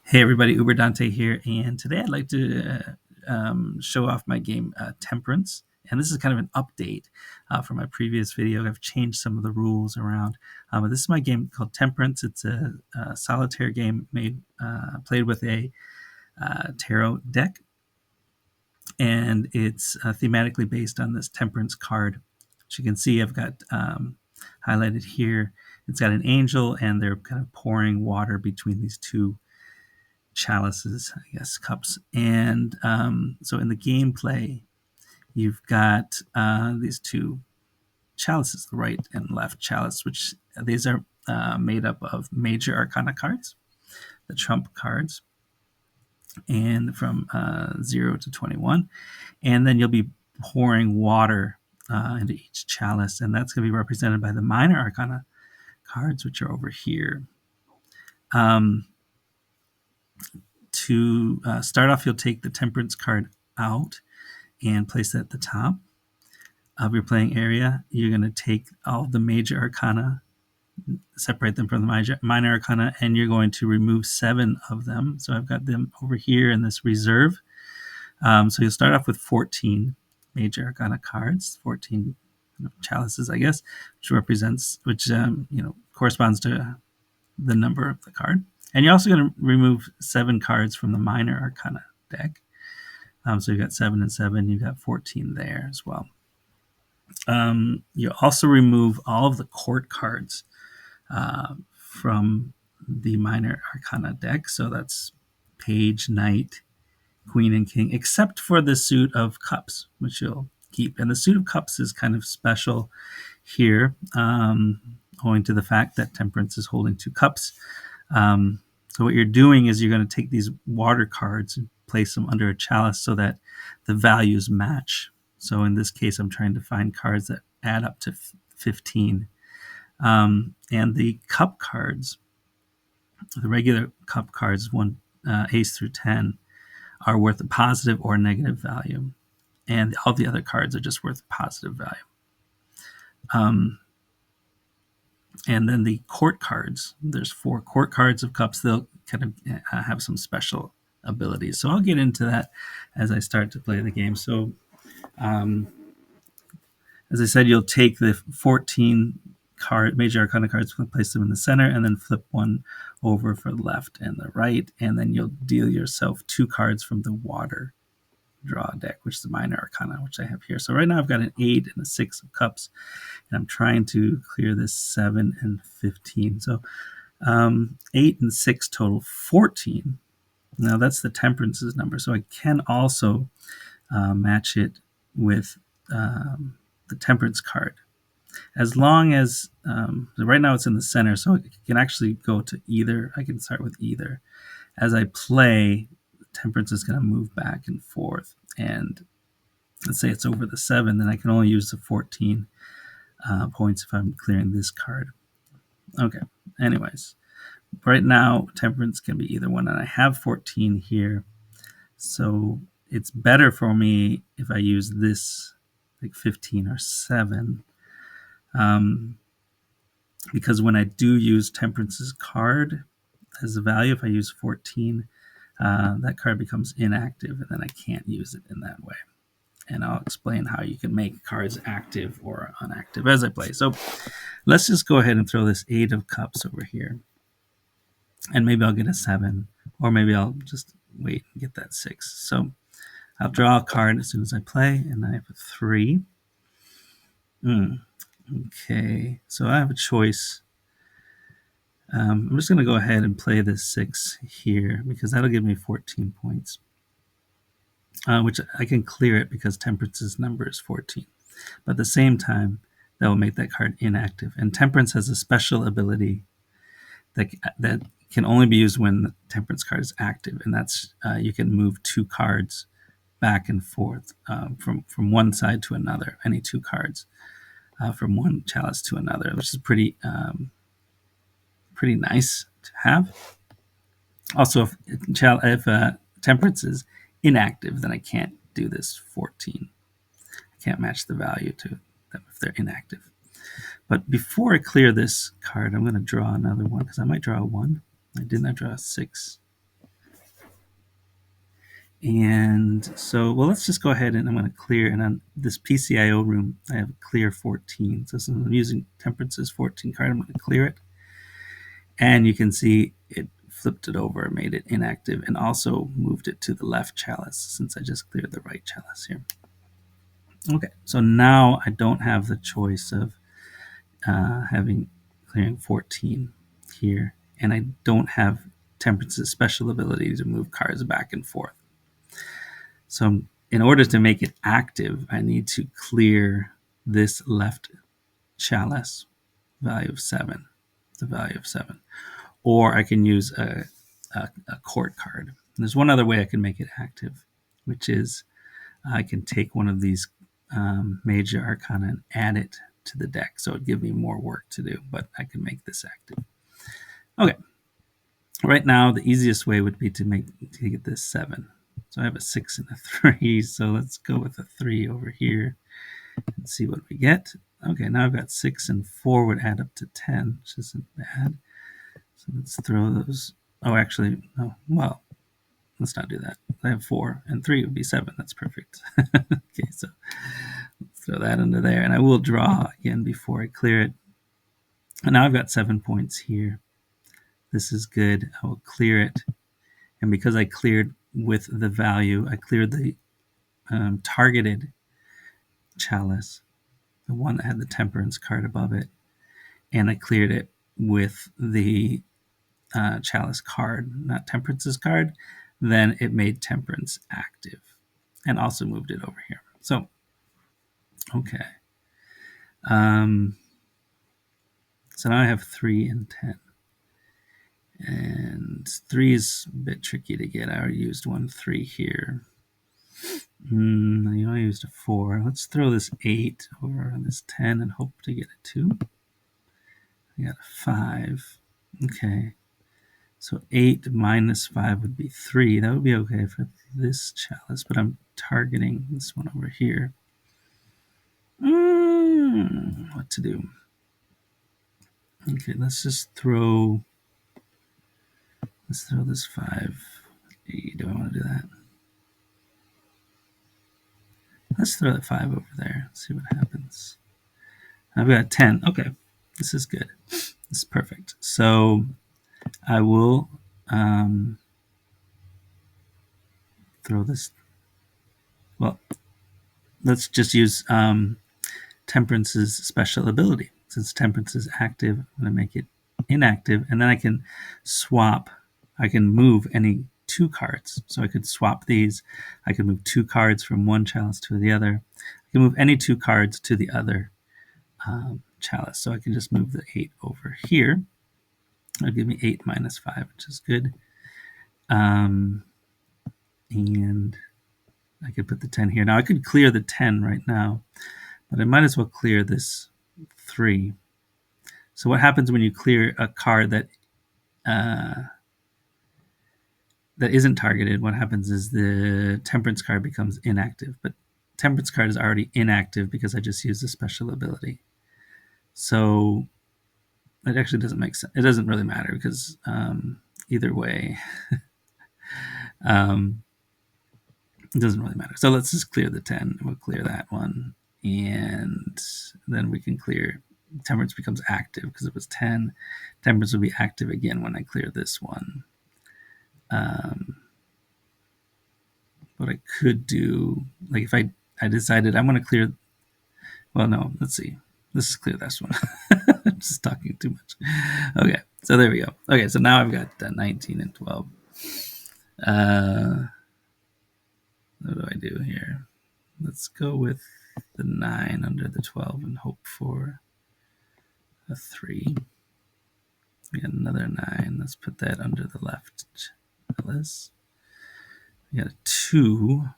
Hey everybody, Uber Dante here, and today I'd like to show off my game Temperance. And this is kind of an update from my previous video. I've changed some of the rules around, but this is my game called Temperance. It's a solitaire game played with a tarot deck, and it's thematically based on this Temperance card. As you can see, I've got highlighted here. It's got an angel, and they're kind of pouring water between these two chalices, I guess, cups. And so in the gameplay, you've got these two chalices, the right and left chalice, which these are made up of major arcana cards, the trump cards, and from 0 to 21. And then you'll be pouring water into each chalice, and that's going to be represented by the minor arcana cards, which are over here. To start off, you'll take the Temperance card out and place it at the top of your playing area. You're going to take all of the major arcana, separate them from the minor arcana, and you're going to remove 7 of them. So I've got them over here in this reserve. So you'll start off with 14 major arcana cards, 14 chalices, I guess, which corresponds to the number of the card. And you're also going to remove 7 cards from the minor arcana deck. So you've got 7 and 7. You've got 14 there as well. You also remove all of the court cards from the minor arcana deck. So that's page, knight, queen, and king, except for the suit of cups, which you'll keep. And the suit of cups is kind of special here, owing to the fact that Temperance is holding 2 cups. So what you're doing is you're going to take these water cards and place them under a chalice so that the values match. So in this case, I'm trying to find cards that add up to 15. And the cup cards, the regular cup cards, ace through 10, are worth a positive or negative value. And all the other cards are just worth a positive value. And then the court cards, there's 4 court cards of cups. They'll kind of have some special abilities. So I'll get into that as I start to play the game. So as I said, you'll take the 14 major arcana cards, place them in the center, and then flip one over for the left and the right. And then you'll deal yourself 2 cards from the water draw deck, which is the minor arcana, which I have here. So right now I've got an 8 and a 6 of cups, and I'm trying to clear this 7 and 15. So 8 and 6 total 14. Now that's the Temperance's number. So I can also match it with the Temperance card. As long as, right now it's in the center, so it can actually go to either. I can start with either. As I play, Temperance is going to move back and forth. And let's say it's over the 7, then I can only use the 14 points if I'm clearing this card. Okay, anyways. Right now, Temperance can be either one, and I have 14 here. So it's better for me if I use this, like 15 or 7. Because when I do use Temperance's card as a value, if I use 14, that card becomes inactive, and then I can't use it in that way. And I'll explain how you can make cards active or inactive as I play. So let's just go ahead and throw this 8 of cups over here. And maybe I'll get a 7, or maybe I'll just wait and get that 6. So I'll draw a card as soon as I play, and I have a 3. Okay, so I have a choice. I'm just going to go ahead and play this 6 here, because that'll give me 14 points, which I can clear it because Temperance's number is 14. But at the same time, that will make that card inactive. And Temperance has a special ability that can only be used when the Temperance card is active, and that's you can move 2 cards back and forth from one side to another, any 2 cards from one chalice to another, which is pretty nice to have. Also, if Temperance is inactive, then I can't do this 14. I can't match the value to them if they're inactive. But before I clear this card, I'm going to draw another one, because I might draw a 1. I didn't. I draw a 6. And so, well, let's just go ahead and I'm going to clear. And on this PCIO room, I have a clear 14. So since I'm using Temperance's 14 card, I'm going to clear it. And you can see it flipped it over, made it inactive, and also moved it to the left chalice since I just cleared the right chalice here. Okay, so now I don't have the choice of clearing 14 here, and I don't have Temperance's special ability to move cards back and forth. So in order to make it active, I need to clear this left chalice, value of 7, the value of 7. Or I can use a court card. And there's one other way I can make it active, which is I can take one of these major arcana and add it to the deck. So it'd give me more work to do, but I can make this active. Okay. Right now, the easiest way would be to get this 7. So I have a 6 and a 3. So let's go with a 3 over here and see what we get. Okay, now I've got 6 and 4 would add up to 10, which isn't bad. So let's throw those. Oh, actually, no. Well, let's not do that. I have 4 and 3 would be 7. That's perfect. Okay, so let's throw that under there. And I will draw again before I clear it. And now I've got 7 points here. This is good. I will clear it. And because I cleared with the value, I cleared the targeted chalice, the one that had the Temperance card above it. And I cleared it with the chalice card, not Temperance's card, then it made Temperance active and also moved it over here. So, okay. So now I have 3 and 10. And 3 is a bit tricky to get. I already used 1 3 here. I used a 4. Let's throw this 8 over on this 10 and hope to get a 2. I got a 5. Okay. So 8 minus 5 would be 3. That would be okay for this chalice, but I'm targeting this one over here. What to do? Okay, let's throw this 5. Do I want to do that? Let's throw that 5 over there. See what happens. I've got 10. Okay, this is good. This is perfect. So I will throw this. Well, let's just use Temperance's special ability. Since Temperance is active, I'm going to make it inactive, and then I can swap. I can move any 2 cards. So I could swap these. I could move 2 cards from one chalice to the other. I can move any 2 cards to the other chalice. So I can just move the 8 over here. It'll give me 8 minus 5, which is good. And I could put the 10 here. Now I could clear the 10 right now, but I might as well clear this 3. So what happens when you clear a card that isn't targeted? What happens is the Temperance card becomes inactive, but Temperance card is already inactive because I just used a special ability. So it actually doesn't make sense. It doesn't really matter because either way, it doesn't really matter. So let's just clear the 10. We'll clear that one, and then we can clear. Temperance becomes active because it was 10. Temperance will be active again when I clear this one. What I could do, like if I decided I want to clear, well, no, let's see. Let's just clear this one. I'm just talking too much. Okay, so there we go. Okay, so now I've got 19 and 12. What do I do here? Let's go with the 9 under the 12 and hope for a 3. We got another 9. Let's put that under the left chalice. We got a 2.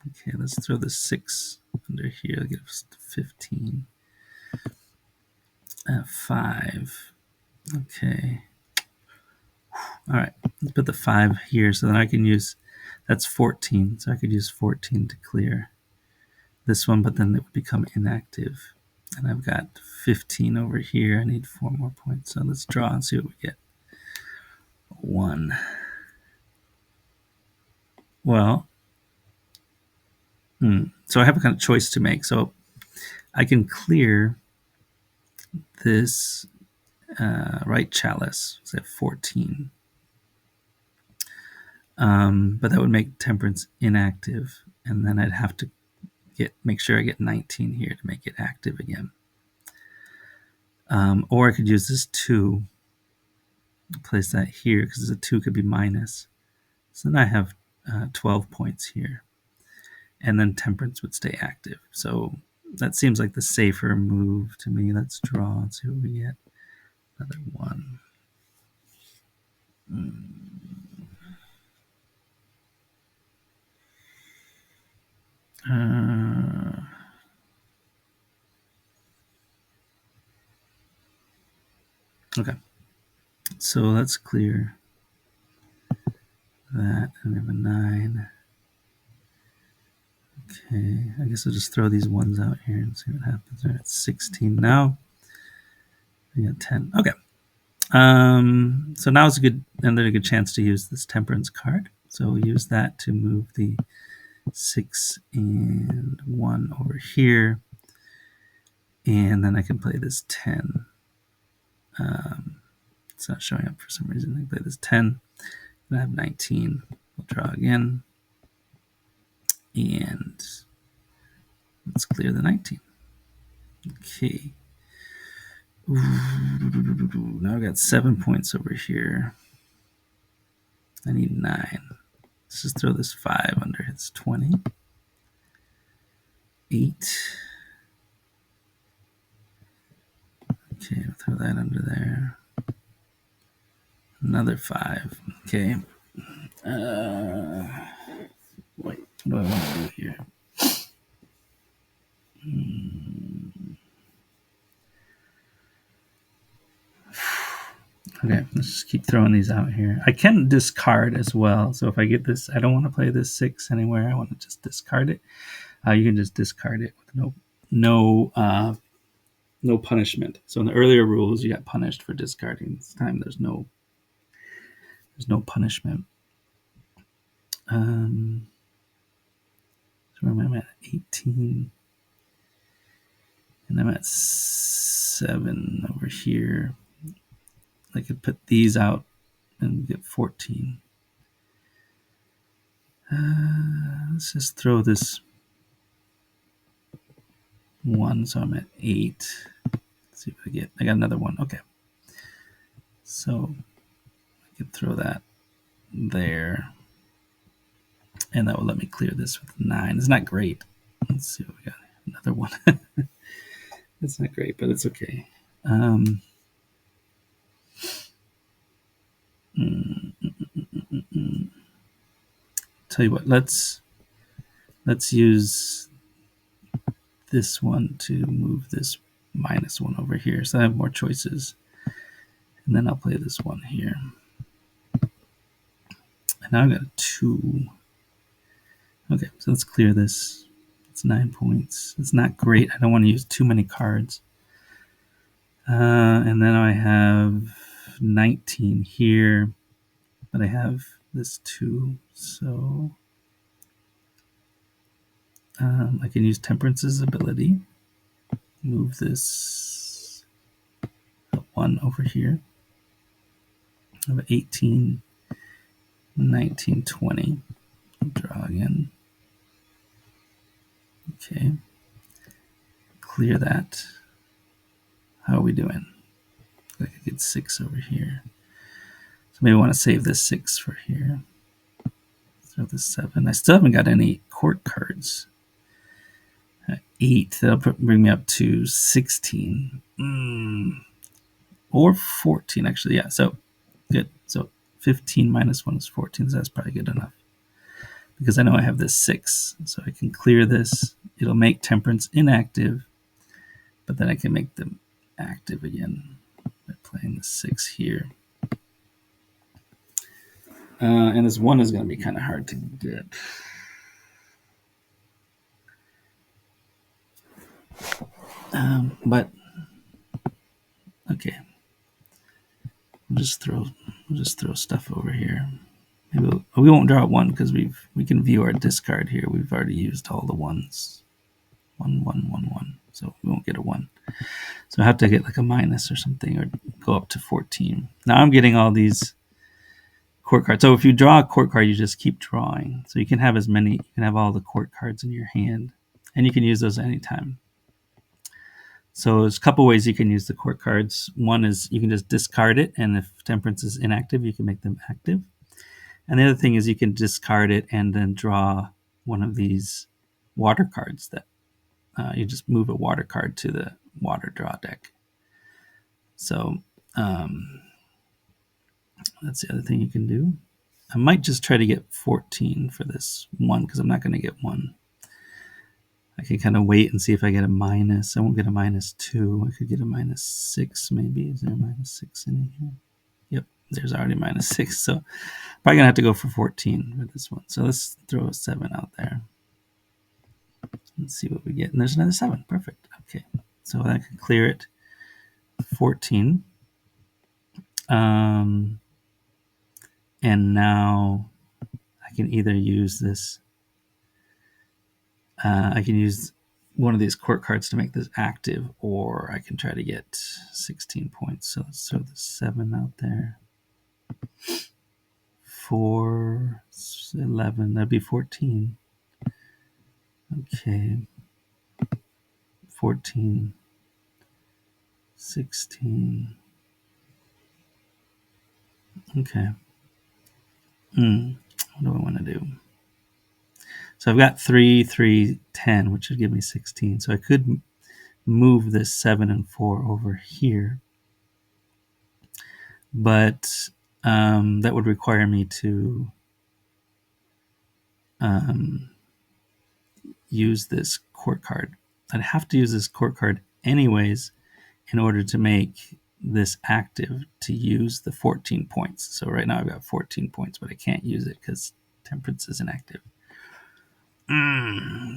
Okay, let's throw the 6 under here. Get us to 15. 5. Okay. All right. Let's put the 5 here so then I can use. That's 14. So I could use 14 to clear this one, but then it would become inactive. And I've got 15 over here. I need 4 more points. So let's draw and see what we get. 1. Well, so I have a kind of choice to make. So I can clear this right chalice, say 14. But that would make Temperance inactive, and then I'd have to make sure I get 19 here to make it active again. Or I could use this 2, place that here, because the 2 could be minus. So then I have 12 points here, and then Temperance would stay active. So that seems like the safer move to me. Let's draw and see what we get. Another 1. Okay, so let's clear that, and we have a 9. Okay, I guess I'll just throw these ones out here and see what happens. All right, 16 now. We got 10. Okay. So now is another good chance to use this Temperance card. So we'll use that to move the 6 and 1 over here. And then I can play this 10. It's not showing up for some reason. I can play this 10. And I have 19. We'll draw again. And let's clear the 19. Okay. Now I got 7 points over here. I need 9. Let's just throw this 5 under his 20. 8. Okay, I'll throw that under there. Another 5. Okay. Wait, what do I want to do here? Okay, let's just keep throwing these out here. I can discard as well. So if I get this, I don't want to play this 6 anywhere. I want to just discard it. You can just discard it with no punishment. So in the earlier rules, you got punished for discarding. This time there's no punishment. So where am I at? 18. And I'm at 7 over here. I could put these out and get 14. Let's just throw this 1, so I'm at 8. Let's see if I get. I got another 1. Okay. So I could throw that there. And that will let me clear this with 9. It's not great. Let's see what we got. Another 1. It's not great, but it's okay. Tell you what, let's use this one to move this -1 over here, so I have more choices. And then I'll play this 1 here. And now I've got a 2. Okay, so let's clear this. It's 9 points. It's not great. I don't want to use too many cards. And then I have 19 here, but I have this 2, so I can use Temperance's ability. Move this 1 over here. I have 18, 19, 20. I'll draw again. Okay. Clear that. How are we doing? I could get 6 over here. So maybe I want to save this 6 for here. Throw this 7. I still haven't got any court cards. 8. That'll bring me up to 16. Or 14, actually. Yeah, so good. So 15 minus 1 is 14. So that's probably good enough. Because I know I have this 6. So I can clear this. It'll make Temperance inactive. But then I can make them active again by playing the 6 here. And this 1 is going to be kind of hard to get. But okay, we'll just throw stuff over here. Maybe we won't draw one because we can view our discard here. We've already used all the ones. 1, 1, 1, 1. So we won't get a 1. So I have to get like a minus or something, or go up to 14. Now I'm getting all these court cards. So if you draw a court card, you just keep drawing. So you can have as many, you can have all the court cards in your hand, and you can use those anytime. So there's a couple ways you can use the court cards. One is you can just discard it, and if Temperance is inactive, you can make them active. And the other thing is you can discard it and then draw one of these water cards that you just move a water card to the water draw deck. So that's the other thing you can do. I might just try to get 14 for this one because I'm not going to get 1. I can kind of wait and see if I get a minus. I won't get a -2. I could get a -6 maybe. Is there a -6 in here? Yep, there's already -6. So probably going to have to go for 14 for this one. So let's throw a 7 out there. Let's see what we get. And there's another 7. Perfect. Okay, so that can clear it. 14. And now I can either use this. I can use one of these court cards to make this active, or I can try to get 16 points. So let's throw the 7 out there. 4, 11. That'd be 14. Okay. 14, 16. Okay. What do I want to do? So I've got 3, 3, 10, which would give me 16. So I could move this 7 and 4 over here. But that would require me to use this court card. I'd have to use this court card anyways in order to make this active to use the 14 points. So right now I've got 14 points, but I can't use it because Temperance is inactive.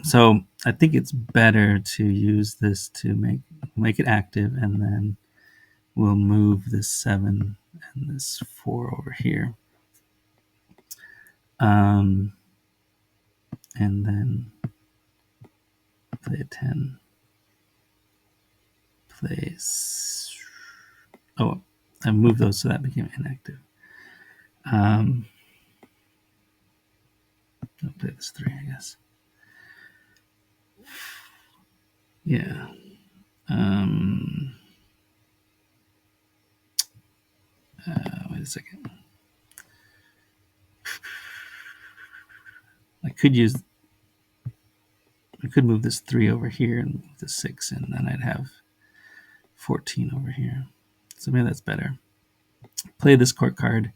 So I think it's better to use this to make it active, and then we'll move this 7 and this 4 over here. And then play a 10. Place. Oh, I moved those so that became inactive. I'll play this 3, I guess. Yeah. Wait a second. I could move this 3 over here and move the 6 in, and then I'd have 14 over here. So maybe that's better. Play this court card,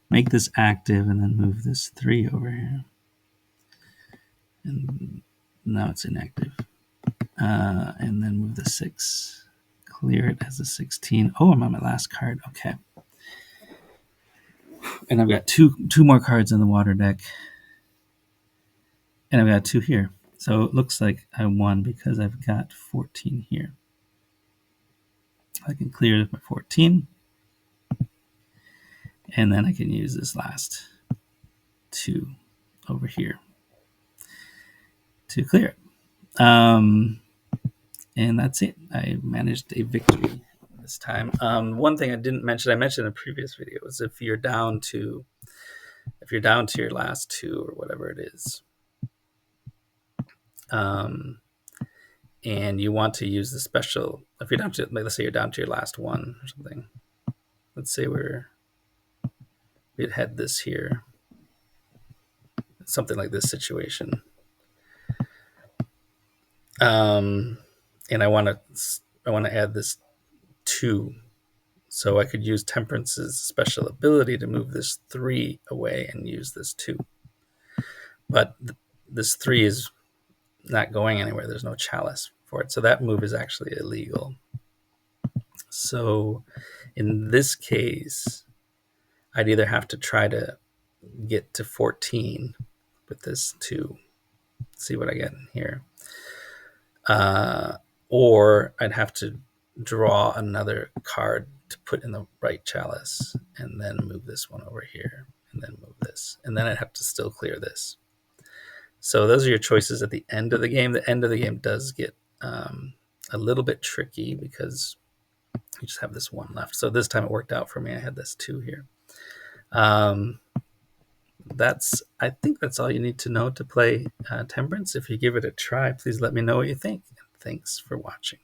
make this active, and then move this 3 over here. And now it's inactive. And then move the 6. Clear it as a 16. Oh, I'm on my last card. Okay. And I've got two more cards in the water deck. And I've got 2 here. So it looks like I won because I've got 14 here. I can clear my 14. And then I can use this last 2 over here to clear it. And that's it. I managed a victory this time. One thing I didn't mention, I mentioned in a previous video, is if you're down to your last 2 or whatever it is, and you want to use the special, if you're down to, like, let's say you're down to your last 1 or something. Let's say we'd had this here, something like this situation. And I want to add this 2. So I could use Temperance's special ability to move this 3 away and use this 2. But this 3 is not going anywhere. There's no chalice for it. So that move is actually illegal. So in this case, I'd either have to try to get to 14 with this 2. See what I get in here. Or I'd have to draw another card to put in the right chalice and then move this one over here and then move this, and then I'd have to still clear this. So those are your choices at the end of the game. The end of the game does get a little bit tricky because you just have this one left. So this time it worked out for me. I had this 2 here. I think that's all you need to know to play Temperance. If you give it a try, please let me know what you think. Thanks for watching.